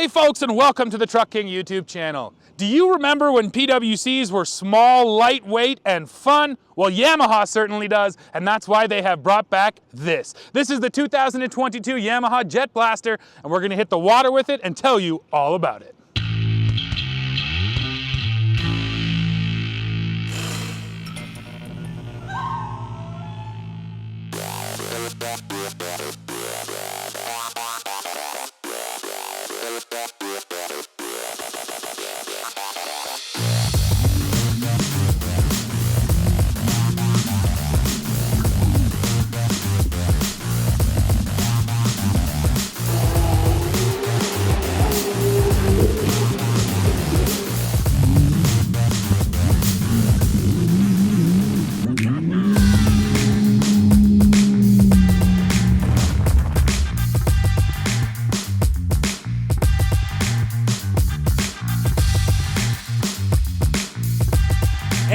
Hey folks, and welcome to the Truck King YouTube channel. Do you remember when PWCs were small, lightweight, and fun? Well, Yamaha certainly does, and that's why they have brought back this. This is the 2022 Yamaha JetBlaster, and we're gonna hit the water with it and tell you all about it.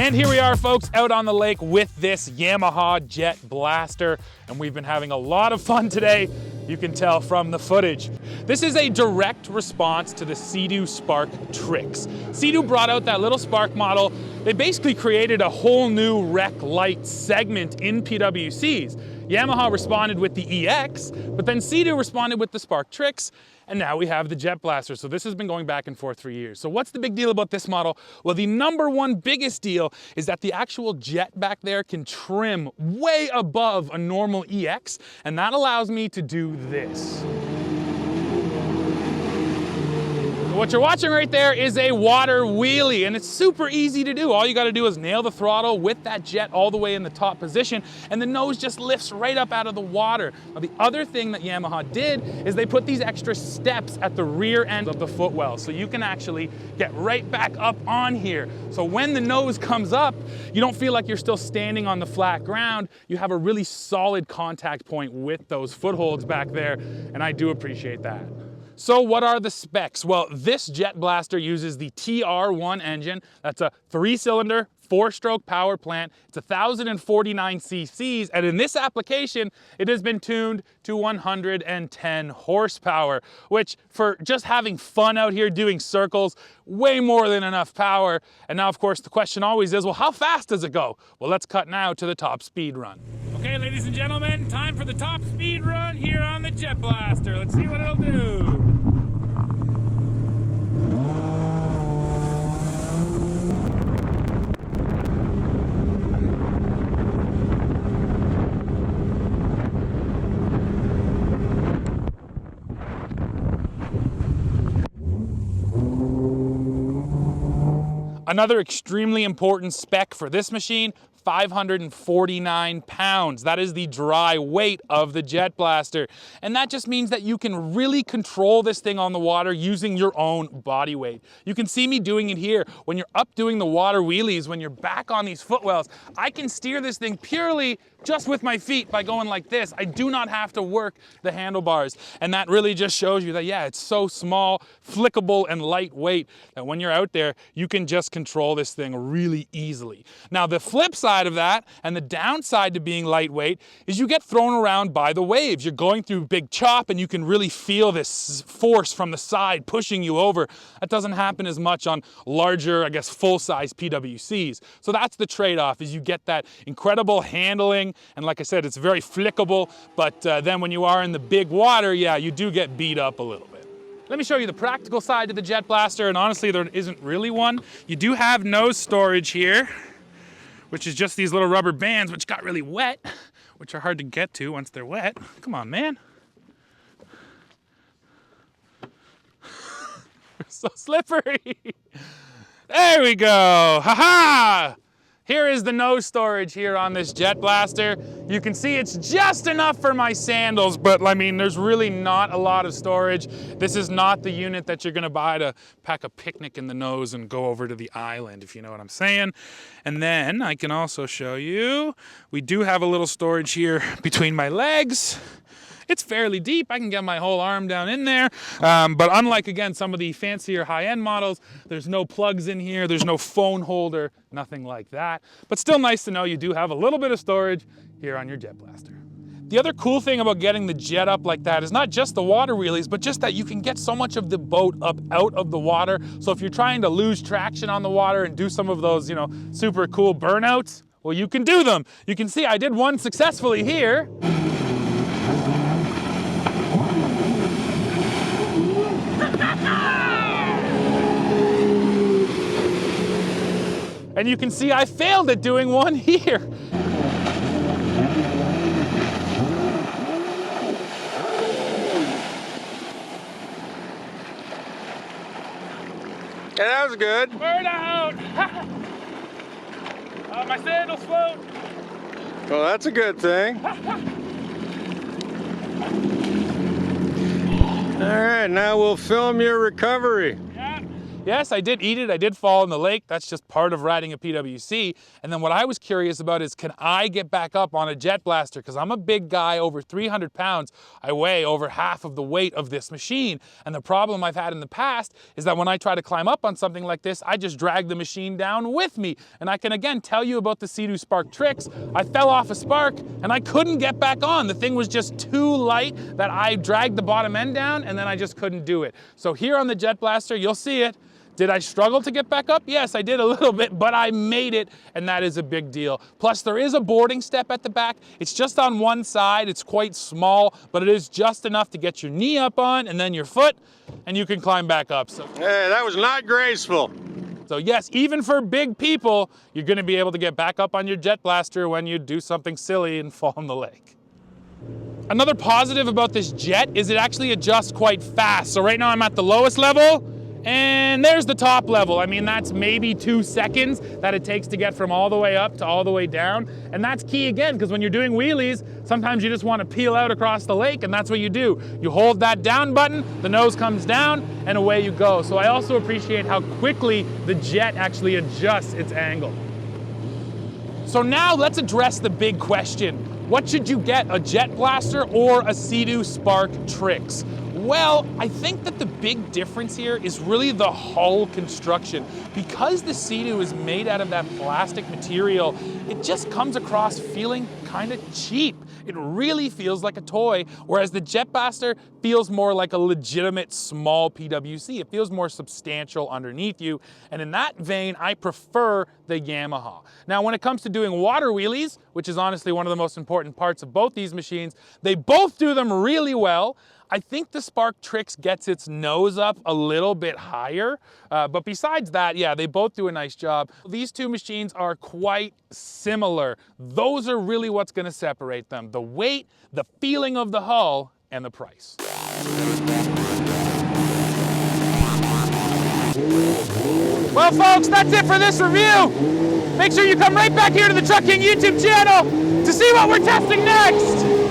And here we are, folks, out on the lake with this Yamaha JetBlaster, and we've been having a lot of fun today. You can tell from the footage. This is a direct response to the Sea-Doo Spark Trixx. Sea-Doo brought out that little Spark model. They basically created a whole new rec light segment in PWCs. Yamaha responded with the EX, but then Sea-Doo responded with the Spark Trixx, and now we have the JetBlaster. So this has been going back and forth for years. So what's the big deal about this model? Well, the number one biggest deal is that the actual jet back there can trim way above a normal EX, and that allows me to do this. What you're watching right there is a water wheelie, and it's super easy to do. All you gotta do is nail the throttle with that jet all the way in the top position, and the nose just lifts right up out of the water. Now, the other thing that Yamaha did is they put these extra steps at the rear end of the footwell, so you can actually get right back up on here. So when the nose comes up, you don't feel like you're still standing on the flat ground. You have a really solid contact point with those footholds back there, and I do appreciate that. So what are the specs? Well, this JetBlaster uses the TR1 engine. That's a 3-cylinder, 4-stroke power plant. It's 1,049 cc's, and in this application, it has been tuned to 110 horsepower, which for just having fun out here doing circles, way more than enough power. And now, of course, the question always is, well, how fast does it go? Well, let's cut now to the top speed run. Okay, ladies and gentlemen, time for the top speed run here on the JetBlaster. Let's see what it'll do. Another extremely important spec for this machine, 549 pounds. That is the dry weight of the JetBlaster. And that just means that you can really control this thing on the water using your own body weight. You can see me doing it here. When you're up doing the water wheelies, when you're back on these footwells, I can steer this thing purely just with my feet by going like this. I do not have to work the handlebars. And that really just shows you that, yeah, it's so small, flickable, and lightweight that when you're out there, you can just control this thing really easily. Now, the flip side of that, and the downside to being lightweight, is you get thrown around by the waves. You're going through big chop, and you can really feel this force from the side pushing you over. That doesn't happen as much on larger, I guess, full-size PWCs. So that's the trade-off, is you get that incredible handling. And like I said, it's very flickable, but then when you are in the big water, yeah, you do get beat up a little bit. Let me show you the practical side to the JetBlaster, and honestly, there isn't really one. You do have nose storage here, which is just these little rubber bands, which got really wet, which are hard to get to once they're wet. Come on, man. They're so slippery. There we go, ha-ha! Here is the nose storage here on this JetBlaster. You can see it's just enough for my sandals, but I mean, there's really not a lot of storage. This is not the unit that you're gonna buy to pack a picnic in the nose and go over to the island, if you know what I'm saying. And then I can also show you, we do have a little storage here between my legs. It's fairly deep. I can get my whole arm down in there. But unlike, again, some of the fancier high-end models, there's no plugs in here. There's no phone holder, nothing like that. But still nice to know you do have a little bit of storage here on your JetBlaster. The other cool thing about getting the jet up like that is not just the water wheelies, but just that you can get so much of the boat up out of the water. So if you're trying to lose traction on the water and do some of those, super cool burnouts, well, you can do them. You can see I did one successfully here. And you can see I failed at doing one here. Yeah, that was good. Burn out! My sandals float. Well, that's a good thing. All right, now we'll film your recovery. Yes, I did eat it. I did fall in the lake. That's just part of riding a PWC. And then what I was curious about is, can I get back up on a JetBlaster? Because I'm a big guy, over 300 pounds. I weigh over half of the weight of this machine. And the problem I've had in the past is that when I try to climb up on something like this, I just drag the machine down with me. And I can again tell you about the Sea-Doo Spark Trixx. I fell off a Spark and I couldn't get back on. The thing was just too light that I dragged the bottom end down and then I just couldn't do it. So here on the JetBlaster, you'll see it. Did I struggle to get back up? Yes, I did a little bit, but I made it, and that is a big deal. Plus, there is a boarding step at the back. It's just on one side. It's quite small, but it is just enough to get your knee up on, and then your foot, and you can climb back up. So, hey, that was not graceful. So yes, even for big people, you're gonna be able to get back up on your JetBlaster when you do something silly and fall in the lake. Another positive about this jet is it actually adjusts quite fast. So right now I'm at the lowest level, and there's the top level. I mean, that's maybe 2 seconds that it takes to get from all the way up to all the way down. And that's key again, because when you're doing wheelies, sometimes you just want to peel out across the lake, and that's what you do. You hold that down button, the nose comes down, and away you go. So I also appreciate how quickly the jet actually adjusts its angle. So now let's address the big question. What should you get, a JetBlaster or a Sea-Doo Spark Trixx? Well, I think that the big difference here is really the hull construction. Because the Sea-Doo is made out of that plastic material, it just comes across feeling kind of cheap. It really feels like a toy, whereas the JetBlaster feels more like a legitimate small PWC. It feels more substantial underneath you, and in that vein, I prefer the Yamaha. Now, when it comes to doing water wheelies, which is honestly one of the most important parts of both these machines, they both do them really well. I think the Spark Trixx gets its nose up a little bit higher, but besides that, yeah, they both do a nice job. These two machines are quite similar. Those are really what's gonna separate them: the weight, the feeling of the hull, and the price. Well, folks, that's it for this review. Make sure you come right back here to the Truck King YouTube channel to see what we're testing next.